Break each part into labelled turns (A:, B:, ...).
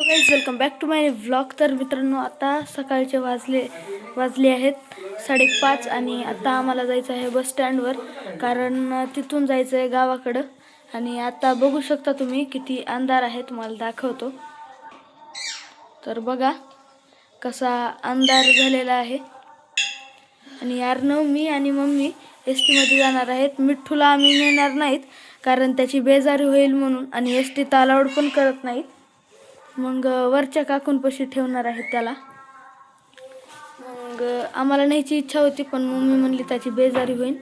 A: Guys welcome back to my vlog. तर मित्रांनो, आता सकाळचे वाजले आहेत 5:30 आणि आता आम्हाला जायचं आहे बस स्टँडवर, कारण तिथून जायचं आहे गावाकडं. आणि आता बघू शकता तुम्ही किती अंधार आहे, तुम्हाला दाखवतो. तर बघा कसा अंधार झालेला आहे. आणि अर्णव, मी आणि मम्मी एस टीमध्ये जाणार आहेत. मिठ्ठूला आम्ही नेणार नाहीत कारण त्याची बेजारी होईल म्हणून, आणि एस टीत अलाउड पण करत नाहीत. मग वरच्या काकूंपाशी ठेवणार आहेत त्याला. मग आम्हाला न्यायची इच्छा होती, पण मम्मी म्हणली त्याची बेजारी होईल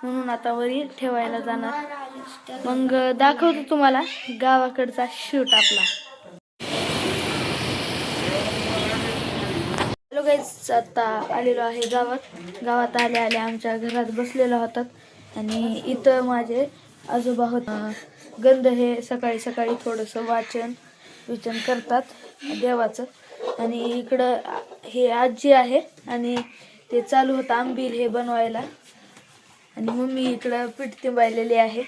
A: म्हणून आता वरी ठेवायला जाणार. मग दाखवतो तुम्हाला गावाकडचा शूट आपला. हॅलो गाईज, आता आलेलो आहे गावात आल्या आमच्या घरात बसलेलो होतात. आणि इथं माझे आजोबा होते. गंध हे सकाळी सकाळी थोडंसं वाचन करतात देवाचं. आणि इकडं हे आजी आहे आणि ते चालू होतं आंबील हे बनवायला. आणि मम्मी इकडं पीठ तिंबायलेली आहे.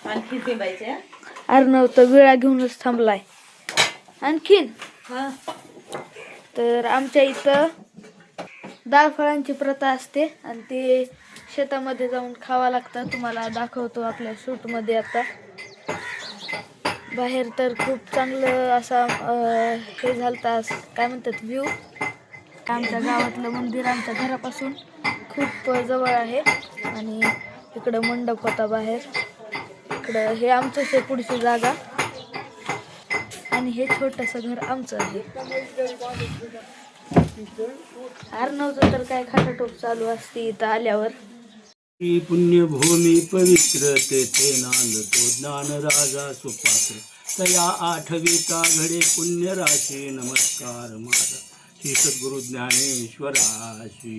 B: आणखी पिंबायचे.
A: अर्णव तर विळा घेऊनच थांबलाय आणखीन. तर आमच्या इथं डाळ फळांची प्रथा असते आणि ते शेतामध्ये जाऊन खावा लागतं. तुम्हाला दाखवतो आपल्या शूटमध्ये. आता बाहेर तर खूप चांगलं असा हे झालता, काय म्हणतात, व्ह्यू. आमच्या गावातलं मंदिर आमच्या घरापासून खूप जवळ आहे. आणि इकडं मंडप होता बाहेर. इकडं हे आमचंच आहे, पुढची जागा. आणि हे छोटंसं घर आमचं आहे. अर्णवचं तर काय खाटाटोप चालू असते इथं आल्यावर.
C: पुण्यभूमी पवित्र तेथे नांदतो ज्ञान राजा सुपात्र तया आठविता घडे पुण्य राशी. नमस्कार माझा श्री सद्गुरु ज्ञानेश्वरा, श्री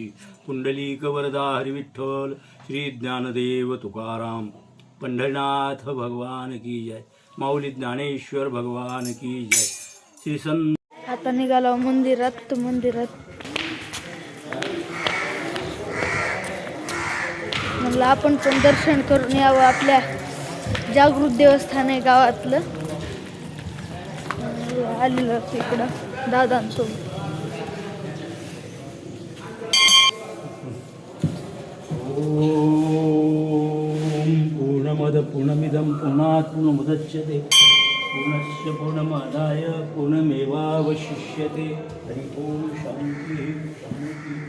C: पुंडलिक वरदा हरी विठ्ठल, श्री ज्ञानदेव तुकाराम, पंढरनाथ भगवान की जय, माऊली ज्ञानेश्वर भगवान की जय. श्री संत.
A: आता निघालो मंदिरात. म्हणलं आपण पण दर्शन करून यावं. आपल्या जागृत देवस्थान आहे गावातलं. आलेलं इकडं दादांसोबत.
C: पूर्णमद पूर्णमिदं पूर्णात् पूर्णमुदच्यते पूर्णस्य पूर्णमादाय पूर्णमेवावशिष्यते. हरि ओम शांती शांती.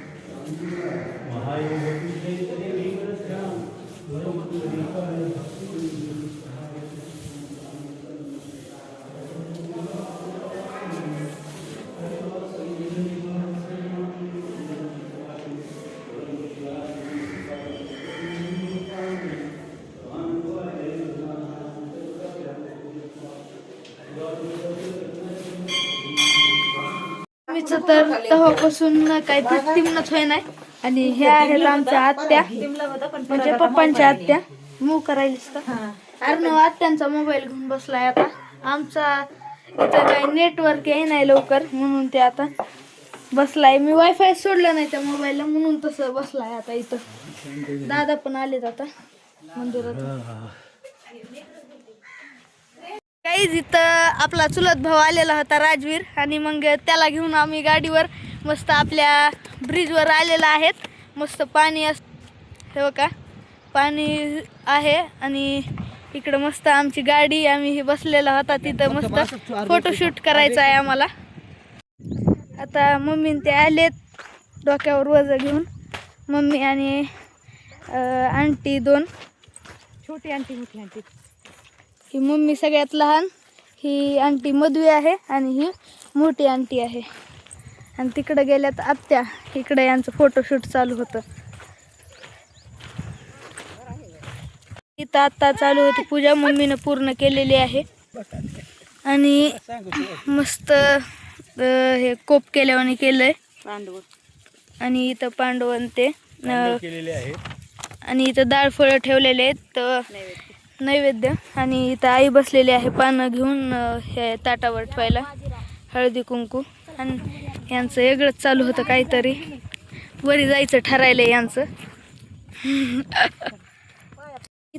A: मीच तर तेव्हापासून काही टिमणच होय नाही. आणि हे आहेत आमच्या आत्या, म्हणजे पप्पांच्या आत्या. मूव करायलीस का? अर्णव आत्यांचा मोबाईल घेऊन बसलाय आता. आमचा इथं काही नेटवर्क आहे नाही लवकर, म्हणून ते आता बसलाय. मी वायफाय सोडलं नाही त्या मोबाईलला, म्हणून तसं बसलाय आता इथं. दादा पण आलेत आता मंदिरात. काहीच इथं आपला चुलत भाऊ आलेला होता राजवीर, आणि मग त्याला घेऊन आम्ही गाडीवर मस्त आपल्या ब्रिजवर आलेला आहेत. मस्त पाणी हे बघा, पाणी आहे. आणि इकडं मस्त आमची गाडी, आम्ही बसलेला होता तिथं. मस्त फोटोशूट करायचा आहे आम्हाला. आता मम्मी ते आलेत डोक्यावर वजं घेऊन. मम्मी आणि आंटी, 2
B: छोटी आंटी, मोठी आंटी.
A: ही मम्मी सगळ्यात लहान, ही आंटी मधवी आहे, आणि ही मोठी आंटी आहे. आणि तिकडे गेल्यात आत्या. इकडे यांचं फोटोशूट चालू होतं. इथं आत्ता चालू होती पूजा. मम्मीनं पूर्ण केलेली आहे. आणि मस्त हे कोप केल्यावानी केलंय. आणि इथं पांडवन ते
C: केलेले आहे.
A: आणि इथं डाळ फळं ठेवलेले आहेत नैवेद्य. आणि इथं आई बसलेली आहे पानं घेऊन हे ताटावर ठेवायला, हळदी कुंकू. आणि यांचं वेगळंच चालू होतं काहीतरी. वरी जायचं ठरायलं यांचं.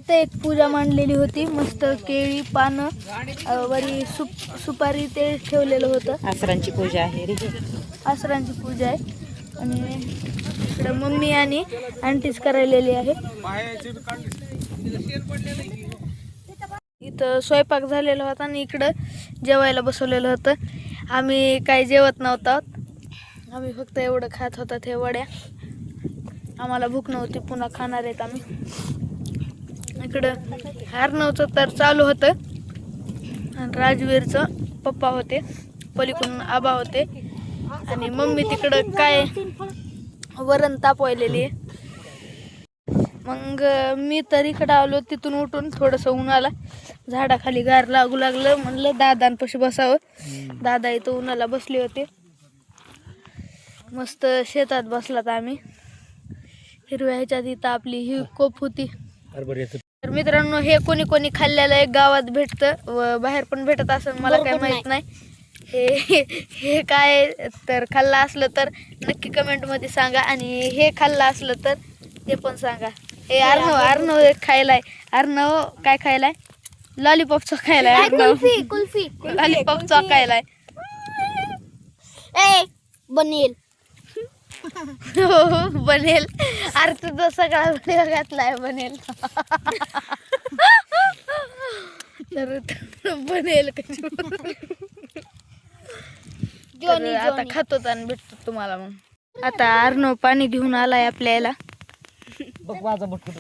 A: इथं एक पूजा मांडलेली होती, मस्त केळी पानं वरी सुपारी ते ठेवलेलं होतं.
B: आसरांची पूजा आहे रे.
A: आसरांची पूजा आहे आणि इकडं मम्मी आणि आंटीच करायलेली आहे. इथं स्वयंपाक झालेला होता आणि इकडं जेवायला बसवलेलं होतं. आम्ही काही जेवत नव्हतो, आम्ही फक्त एवढं खात होतात हे वड्या. आम्हाला भूक नव्हती, पुन्हा खाणार आहेत आम्ही. इकडं अर्णवचं तर चालू होतं आणि राजवीरचं पप्पा होते, पलीकडून आबा होते आणि मम्मी तिकडं काय वरण तापवायलेली आहे. मग मी तर इकडं आलो, तिथून उठून थोडंसं उन्हाला झाडाखाली गार लागू लागलं, म्हणलं दादांपाशी बसावं. दादा इथं उन्हाला बसले होते. मस्त शेतात बसलात आम्ही, हिरव्या ह्याच्यात. इथं आपली ही कोप होती. तर मित्रांनो, हे कोणी कोणी खाल्लेलं एक गावात भेटतं व बाहेर पण भेटत असं मला काही माहित नाही. हे काय तर खाल्लं असलं तर नक्की कमेंटमध्ये सांगा, आणि हे खाल्लं असलं तर ते पण सांगा. हे अर्णव खायलाय. अर्णव काय खायलाय? लॉलीपॉपचा खायलाय.
D: कुल्फी
A: लॉलीपॉपचा खायलाय.
D: बनेल.
A: हो बनेल. अरे तुझं सगळा व्हिडिओ घातलाय बनेल. तर बनेल कशी. तर आता खातो आणि भेटतो तुम्हाला. मग आता अर्णव पाणी घेऊन आलाय आपल्याला.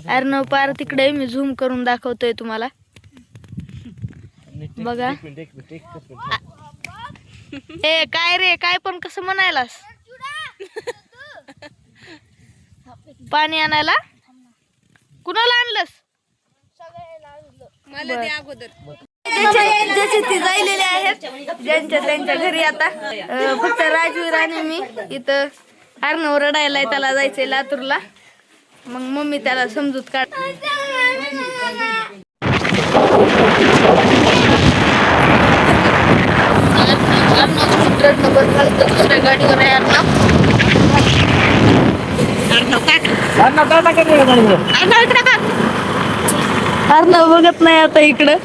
A: अर्णव पार तिकडे, मी झूम करून दाखवतोय तुम्हाला. बघा. ए काय रे, काय पण कसं म्हणायलास? पाणी आणायला कुणाला आणलंस?
B: मला ते अगोदर
A: ज्याचे ती जायलेले आहेत, ज्यांच्या त्यांच्या घरी. आता फक्त राजवीर आणि मी इथं. अर्णव रडायलाय, त्याला जायचंय लातूरला. मग मम्मी त्याला समजूत काढ. दुसऱ्या गाडीवर आहे अर्णव बघत नाही आता इकडं.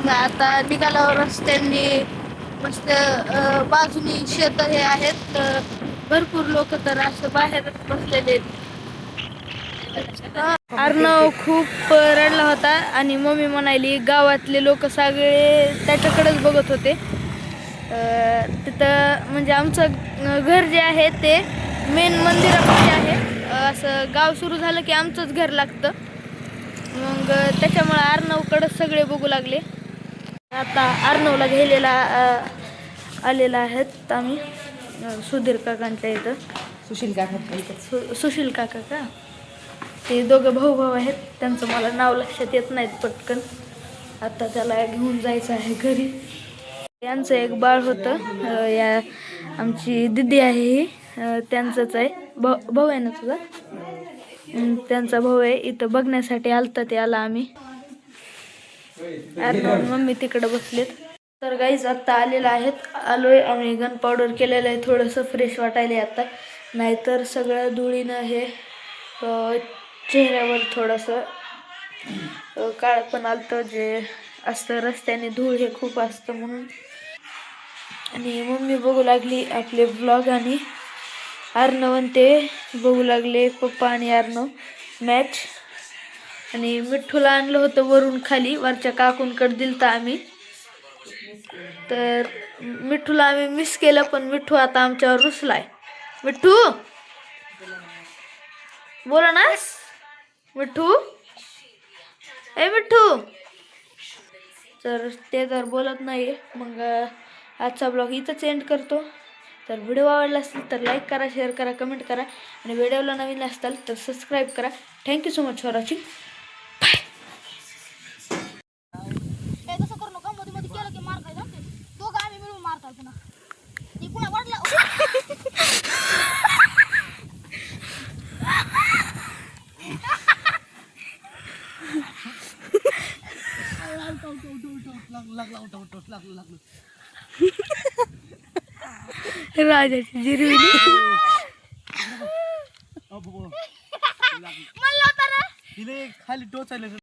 A: आता निघाल्यावर रस्त्यांनी मस्त बाजूनी शेत हे आहेत. भरपूर लोक तर असं बाहेरच बसलेले आहेत. अर्णव खूप रडला होता आणि मम्मी म्हणाली गावातले लोक सगळे त्याच्याकडेच बघत होते. तिथं म्हणजे आमचं घर जे आहे ते मेन मंदिरापाशी आहे. असं गाव सुरू झालं की आमचंच घर लागतं. मग त्याच्यामुळे अर्णवकडे सगळे बघू लागले. आता अर्णवला घ्यायला आलेला आहेत आम्ही सुधीर काकांच्या इथं.
B: सुशील काका.
A: सुशील काका का? ते दोघं भाऊ आहेत. त्यांचं मला नाव लक्षात येत नाहीत पटकन. आता त्याला घेऊन जायचं आहे घरी. यांचं एक बाळ होतं. या आमची दिदी आहे ही, त्यांचंच आहे. भाऊ आहे ना तुझा? त्यांचा भाऊ आहे. इथं बघण्यासाठी आलतं ते आला आम्ही. मम्मी तिकडे बसलेत. तर गाईज आत्ता आलेलं आहेत. आलोय आम्ही. गन पावडर केलेलं आहे. थोडंसं फ्रेश वाटायला आता, नाहीतर सगळं धुळीनं हे चेहऱ्यावर थोडंसं काळ पण आलतं. जे असतं रस्त्याने धूळ हे खूप असतं म्हणून. आणि मम्मी बघू लागली आपले व्लॉग आणि अर्णव ते बघू लागले. पप्पा आणि अर्णव मॅच. आणि मिठ्ठूला आणलं होतं वरून खाली, वरच्या काकूंकडे दिलतं आम्ही. तर मिठ्ठूला आम्ही मिस केलं, पण मिठ्ठू आता आमच्यावर रुसलाय. मिठ्ठू बोला ना. मिठ्ठू, ए मिठ्ठू. तर ते तर बोलत नाही. मग आजचा ब्लॉग इथंच एंड करतो. तर व्हिडिओ आवडला असेल तर लाईक करा, शेअर करा, कमेंट करा, आणि व्हिडिओला नवीन असाल तर सबस्क्राईब करा. Thank you so much for watching.
D: कसं करू नका, मध्ये मध्ये केलं की मार खायला. दोघं आम्ही मिळून मारतो पुन्हा. ती पुन्हा वाढला.
A: राजाची जिरविली.
D: म्हणलं होतं ना
C: खाली टोचायला